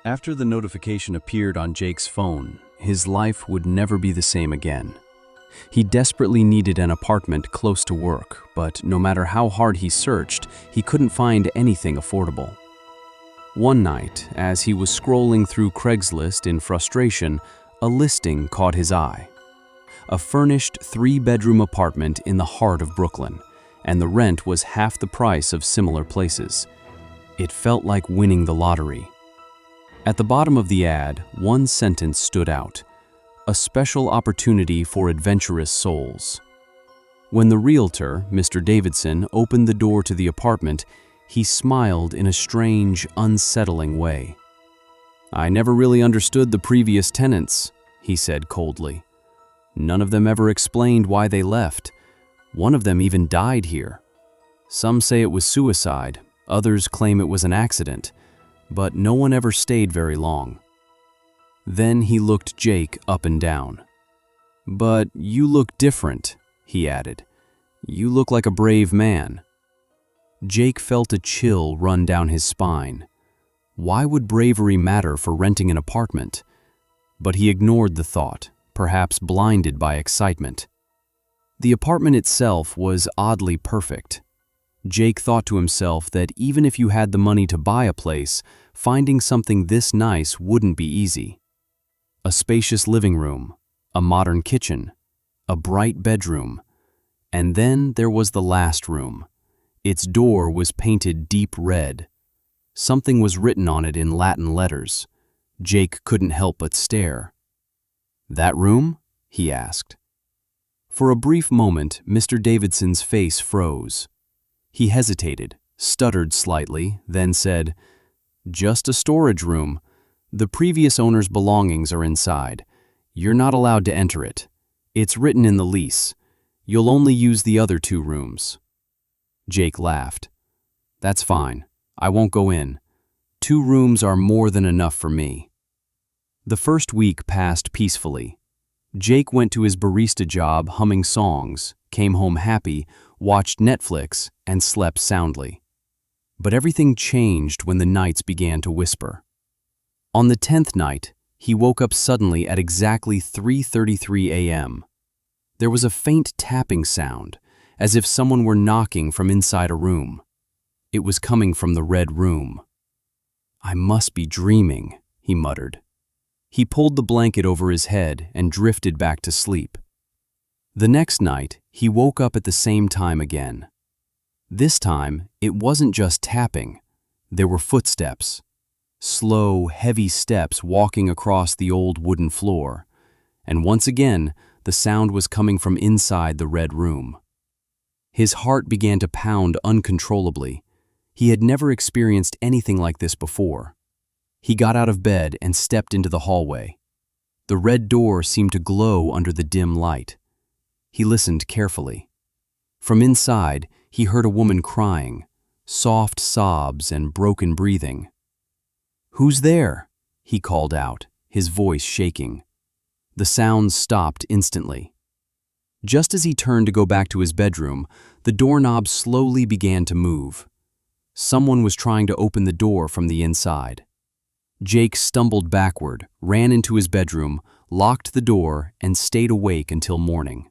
After the notification appeared on Jake's phone, his life would never be the same again. He desperately needed an apartment close to work, but no matter how hard he searched, he couldn't find anything affordable. One night, as he was scrolling through Craigslist in frustration, a listing caught his eye. A furnished 3-bedroom apartment in the heart of Brooklyn, and the rent was half the price of similar places. It felt like winning the lottery. At the bottom of the ad, one sentence stood out: a special opportunity for adventurous souls. When the realtor, Mr. Davidson, opened the door to the apartment, he smiled in a strange, unsettling way. "I never really understood the previous tenants," he said coldly. "None of them ever explained why they left. One of them even died here. Some say it was suicide, others claim it was an accident, but no one ever stayed very long." Then he looked Jake up and down. "But you look different," he added. "You look like a brave man." Jake felt a chill run down his spine. Why would bravery matter for renting an apartment? But he ignored the thought, perhaps blinded by excitement. The apartment itself was oddly perfect. Jake thought to himself that even if you had the money to buy a place, finding something this nice wouldn't be easy. A spacious living room, a modern kitchen, a bright bedroom, and then there was the last room. Its door was painted deep red. Something was written on it in Latin letters. Jake couldn't help but stare. "That room?" he asked. For a brief moment, Mr. Davidson's face froze. He hesitated, stuttered slightly, then said, "Just a storage room. The previous owner's belongings are inside. You're not allowed to enter it. It's written in the lease. You'll only use the other 2 rooms." Jake laughed. "That's fine. I won't go in. 2 rooms are more than enough for me." The first week passed peacefully. Jake went to his barista job humming songs, came home happy, watched Netflix, and slept soundly. But everything changed when the nights began to whisper. On the 10th night, he woke up suddenly at exactly 3:33 a.m. There was a faint tapping sound, as if someone were knocking from inside a room. It was coming from the red room. "I must be dreaming," he muttered. He pulled the blanket over his head and drifted back to sleep. The next night, he woke up at the same time again. This time, it wasn't just tapping. There were footsteps. Slow, heavy steps walking across the old wooden floor. And once again, the sound was coming from inside the red room. His heart began to pound uncontrollably. He had never experienced anything like this before. He got out of bed and stepped into the hallway. The red door seemed to glow under the dim light. He listened carefully. From inside, he heard a woman crying, soft sobs and broken breathing. "Who's there?" he called out, his voice shaking. The sounds stopped instantly. Just as he turned to go back to his bedroom, the doorknob slowly began to move. Someone was trying to open the door from the inside. Jake stumbled backward, ran into his bedroom, locked the door, and stayed awake until morning.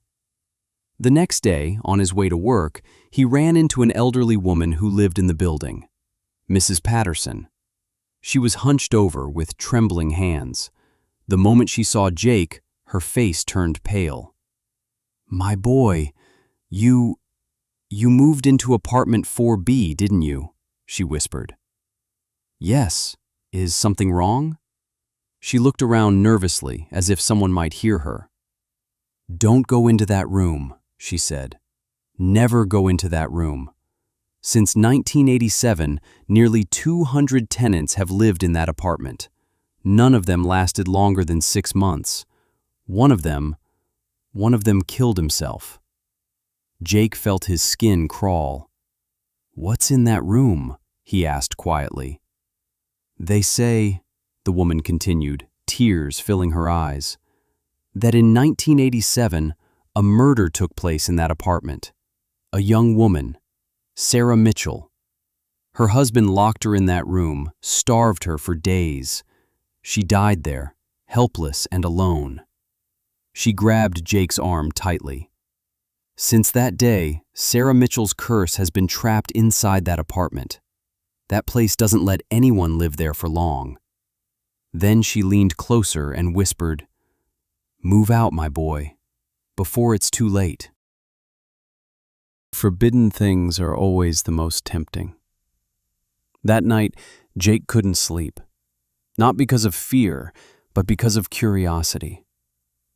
The next day, on his way to work, he ran into an elderly woman who lived in the building, Mrs. Patterson. She was hunched over with trembling hands. The moment she saw Jake, her face turned pale. "My boy, you moved into apartment 4B, didn't you?" she whispered. "Yes. Is something wrong?" She looked around nervously, as if someone might hear her. "Don't go into that room," she said. "Never go into that room. Since 1987, nearly 200 tenants have lived in that apartment. None of them lasted longer than 6 months. One of them killed himself." Jake felt his skin crawl. "What's in that room?" he asked quietly. "They say," the woman continued, tears filling her eyes, "that in 1987, a murder took place in that apartment. A young woman, Sarah Mitchell. Her husband locked her in that room, starved her for days. She died there, helpless and alone. She grabbed Jake's arm tightly. Since that day, Sarah Mitchell's curse has been trapped inside that apartment. That place doesn't let anyone live there for long. Then she leaned closer and whispered, "Move out, my boy, before it's too late." Forbidden things are always the most tempting. That night, Jake couldn't sleep. Not because of fear, but because of curiosity.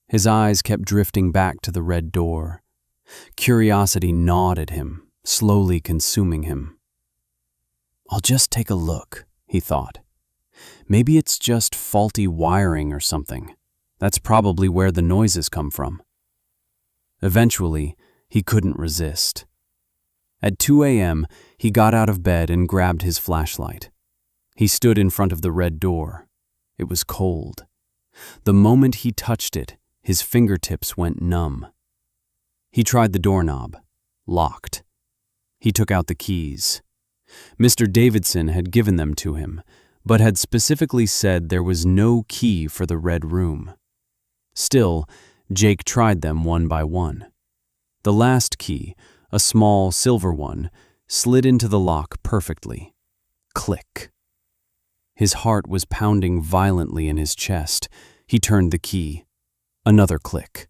His eyes kept drifting back to the red door. Curiosity gnawed at him, slowly consuming him. "I'll just take a look," he thought. "Maybe it's just faulty wiring or something. That's probably where the noises come from." Eventually, he couldn't resist. At 2 a.m., he got out of bed and grabbed his flashlight. He stood in front of the red door. It was cold. The moment he touched it, his fingertips went numb. He tried the doorknob. Locked. He took out the keys. Mr. Davidson had given them to him, but had specifically said there was no key for the red room. Still, Jake tried them one by one. The last key, a small silver one, slid into the lock perfectly. Click. His heart was pounding violently in his chest. He turned the key. Another click.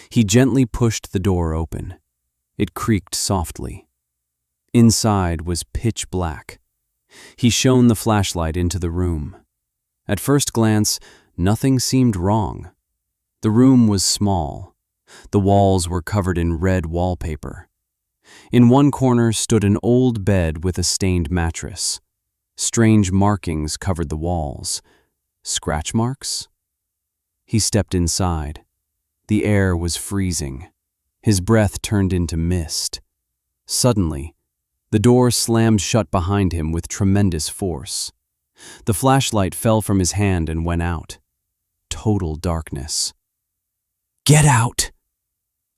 He gently pushed the door open. It creaked softly. Inside was pitch black. He shone the flashlight into the room. At first glance, nothing seemed wrong. The room was small. The walls were covered in red wallpaper. In one corner stood an old bed with a stained mattress. Strange markings covered the walls. Scratch marks? He stepped inside. The air was freezing. His breath turned into mist. Suddenly, the door slammed shut behind him with tremendous force. The flashlight fell from his hand and went out. Total darkness. "Get out!"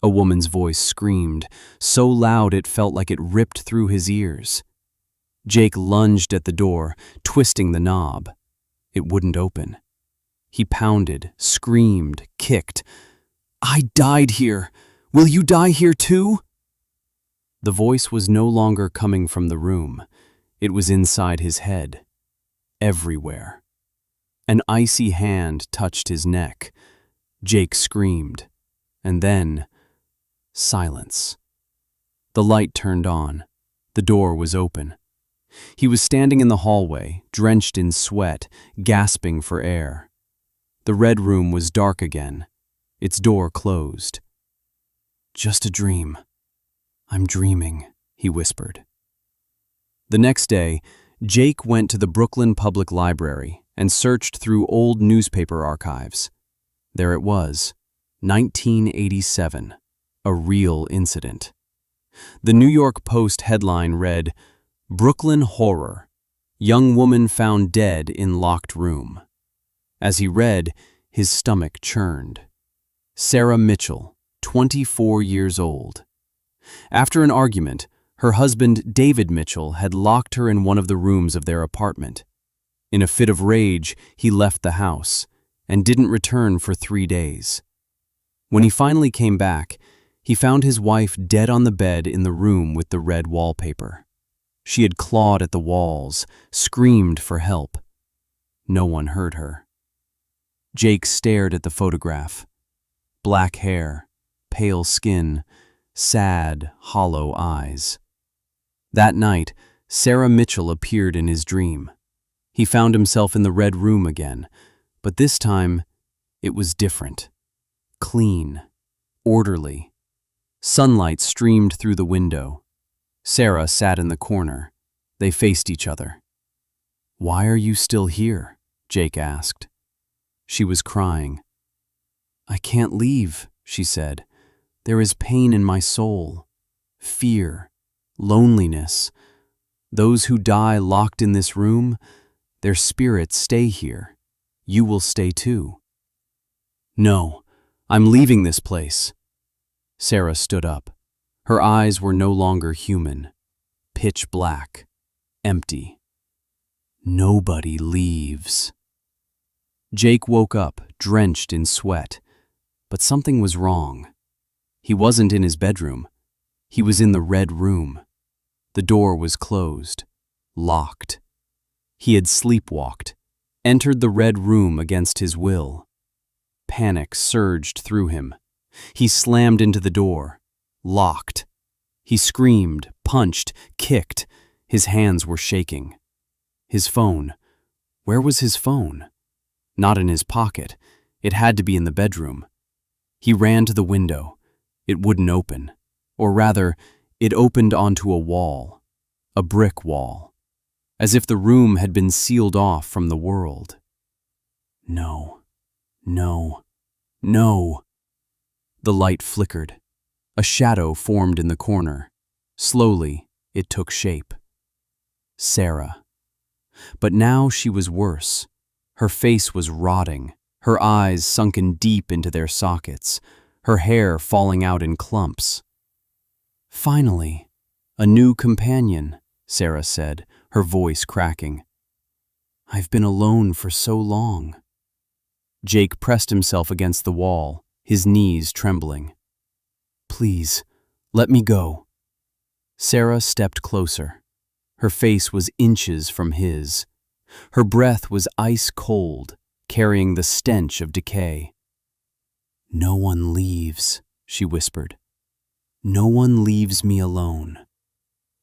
A woman's voice screamed, so loud it felt like it ripped through his ears. Jake lunged at the door, twisting the knob. It wouldn't open. He pounded, screamed, kicked. "I died here. Will you die here too?" The voice was no longer coming from the room. It was inside his head. Everywhere. An icy hand touched his neck. Jake screamed. And then, silence. The light turned on. The door was open. He was standing in the hallway, drenched in sweat, gasping for air. The red room was dark again. Its door closed. "Just a dream. I'm dreaming," he whispered. The next day, Jake went to the Brooklyn Public Library and searched through old newspaper archives. There it was, 1987, a real incident. The New York Post headline read, "Brooklyn Horror. Young woman found dead in locked room." As he read, his stomach churned. Sarah Mitchell, 24 years old. After an argument, her husband David Mitchell had locked her in one of the rooms of their apartment. In a fit of rage, he left the house and didn't return for 3 days. When he finally came back, he found his wife dead on the bed in the room with the red wallpaper. She had clawed at the walls, screamed for help. No one heard her. Jake stared at the photograph. Black hair, pale skin, sad, hollow eyes. That night, Sarah Mitchell appeared in his dream. He found himself in the red room again, but this time, it was different. Clean, orderly. Sunlight streamed through the window. Sarah sat in the corner. They faced each other. "Why are you still here?" Jake asked. She was crying. "I can't leave," she said. "There is pain in my soul. Fear. Loneliness. Those who die locked in this room, their spirits stay here. You will stay too." "No, I'm leaving this place." Sarah stood up. Her eyes were no longer human. Pitch black. Empty. "Nobody leaves." Jake woke up, drenched in sweat. But something was wrong. He wasn't in his bedroom. He was in the red room. The door was closed, locked. He had sleepwalked, entered the red room against his will. Panic surged through him. He slammed into the door, locked. He screamed, punched, kicked. His hands were shaking. His phone. Where was his phone? Not in his pocket. It had to be in the bedroom. He ran to the window. It wouldn't open. Or rather, it opened onto a wall. A brick wall. As if the room had been sealed off from the world. No. No. No. The light flickered. A shadow formed in the corner. Slowly, it took shape. Sarah. But now she was worse. Her face was rotting, her eyes sunken deep into their sockets, her hair falling out in clumps. Finally, a new companion, Sarah said, her voice cracking. I've been alone for so long. Jake pressed himself against the wall, his knees trembling. Please, let me go. Sarah stepped closer. Her face was inches from his. Her breath was ice cold, carrying the stench of decay. No one leaves, she whispered. No one leaves me alone.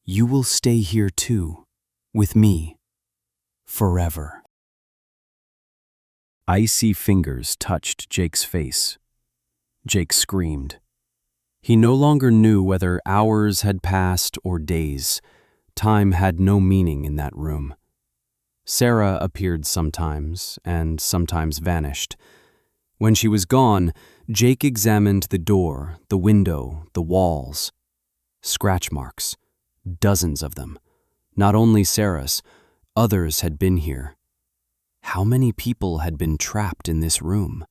You will stay here too, with me, forever. Icy fingers touched Jake's face. Jake screamed. He no longer knew whether hours had passed or days. Time had no meaning in that room. Sarah appeared sometimes, and sometimes vanished. When she was gone, Jake examined the door, the window, the walls. Scratch marks, dozens of them. Not only Sarah's, others had been here. How many people had been trapped in this room?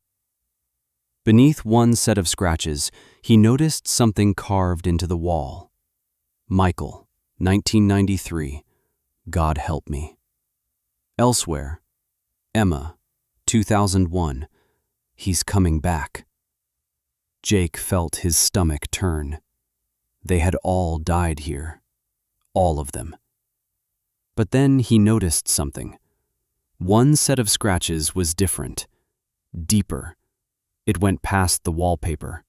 Beneath one set of scratches, he noticed something carved into the wall. Michael, 1993, God help me. Elsewhere, Emma, 2001, he's coming back. Jake felt his stomach turn. They had all died here. All of them. But then he noticed something. One set of scratches was different, deeper. It went past the wallpaper.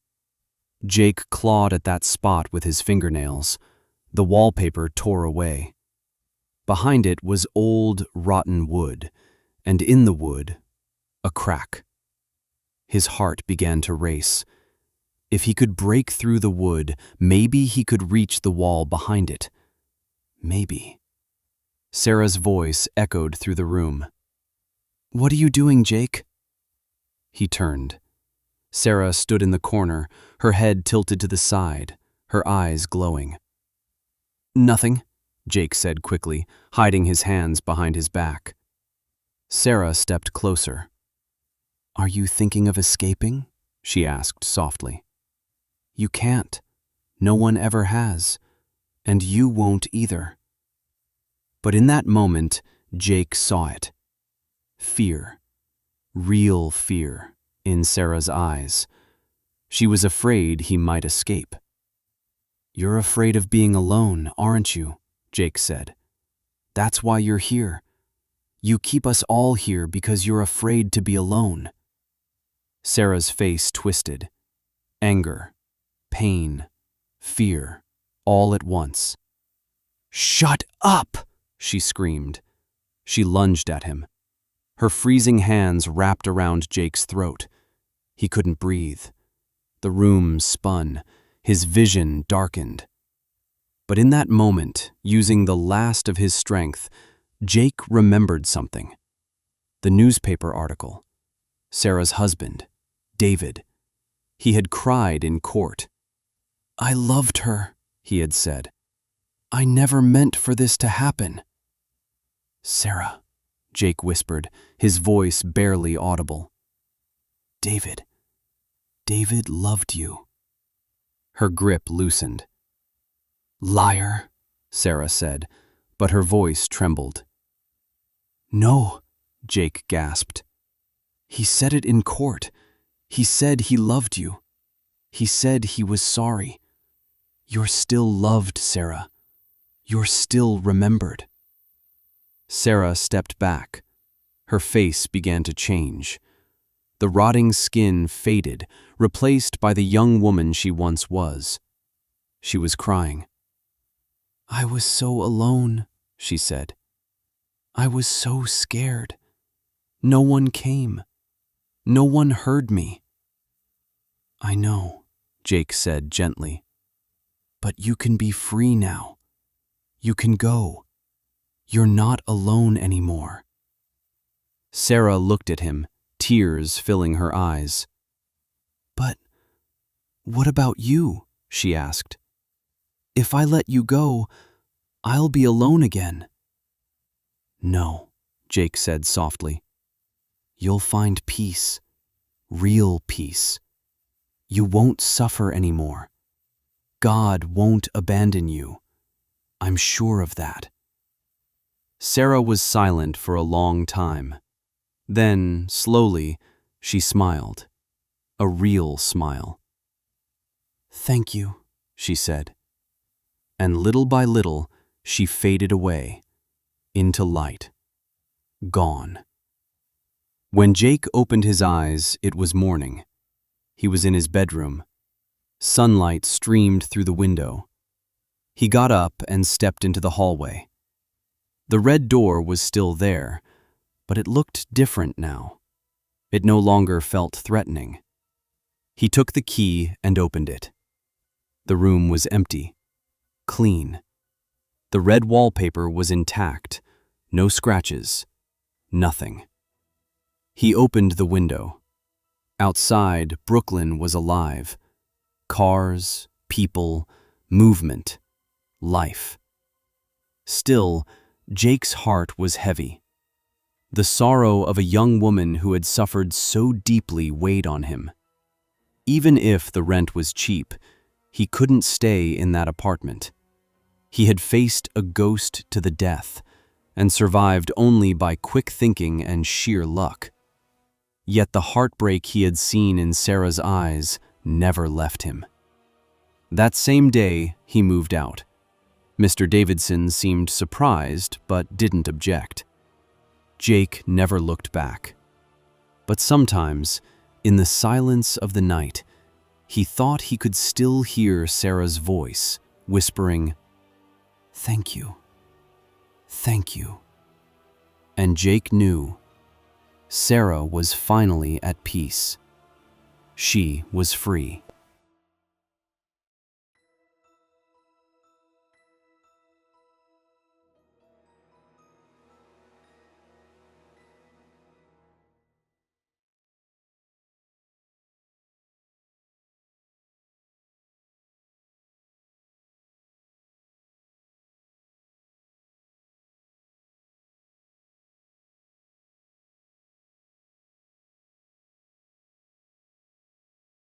Jake clawed at that spot with his fingernails. The wallpaper tore away. Behind it was old, rotten wood, and in the wood, a crack. His heart began to race. If he could break through the wood, maybe he could reach the wall behind it. Maybe. Sarah's voice echoed through the room. What are you doing, Jake? He turned. Sarah stood in the corner, her head tilted to the side, her eyes glowing. Nothing, Jake said quickly, hiding his hands behind his back. Sarah stepped closer. Are you thinking of escaping? She asked softly. You can't. No one ever has. And you won't either. But in that moment, Jake saw it. Fear. Real fear in Sarah's eyes. She was afraid he might escape. You're afraid of being alone, aren't you? Jake said. That's why you're here. You keep us all here because you're afraid to be alone. Sarah's face twisted. Anger, pain, fear, all at once. Shut up! She screamed. She lunged at him. Her freezing hands wrapped around Jake's throat. He couldn't breathe. The room spun. His vision darkened. But in that moment, using the last of his strength, Jake remembered something. The newspaper article. Sarah's husband, David. He had cried in court. I loved her, he had said. I never meant for this to happen. Sarah, Jake whispered, his voice barely audible. David loved you. Her grip loosened. Liar, Sarah said, but her voice trembled. No, Jake gasped. He said it in court. He said he loved you. He said he was sorry. You're still loved, Sarah. You're still remembered." Sarah stepped back. Her face began to change. The rotting skin faded, replaced by the young woman she once was. She was crying. "I was so alone," she said. "I was so scared. No one came. No one heard me." "I know," Jake said gently. "But you can be free now. You can go. You're not alone anymore." Sarah looked at him, tears filling her eyes. "But what about you?" she asked. "If I let you go, I'll be alone again." "No," Jake said softly. "You'll find peace, real peace. You won't suffer anymore. God won't abandon you. I'm sure of that." Sarah was silent for a long time. Then, slowly, she smiled. A real smile. "Thank you," she said. And little by little, she faded away, into light. Gone. When Jake opened his eyes, it was morning. He was in his bedroom. Sunlight streamed through the window. He got up and stepped into the hallway. The red door was still there, but it looked different now. It no longer felt threatening. He took the key and opened it. The room was empty, clean. The red wallpaper was intact, no scratches, nothing. He opened the window. Outside, Brooklyn was alive. Cars, people, movement, life. Still, Jake's heart was heavy. The sorrow of a young woman who had suffered so deeply weighed on him. Even if the rent was cheap, he couldn't stay in that apartment. He had faced a ghost to the death and survived only by quick thinking and sheer luck. Yet the heartbreak he had seen in Sarah's eyes never left him. That same day, he moved out. Mr. Davidson seemed surprised but didn't object. Jake never looked back. But sometimes, in the silence of the night, he thought he could still hear Sarah's voice, whispering, "Thank you. Thank you." And Jake knew Sarah was finally at peace. She was free.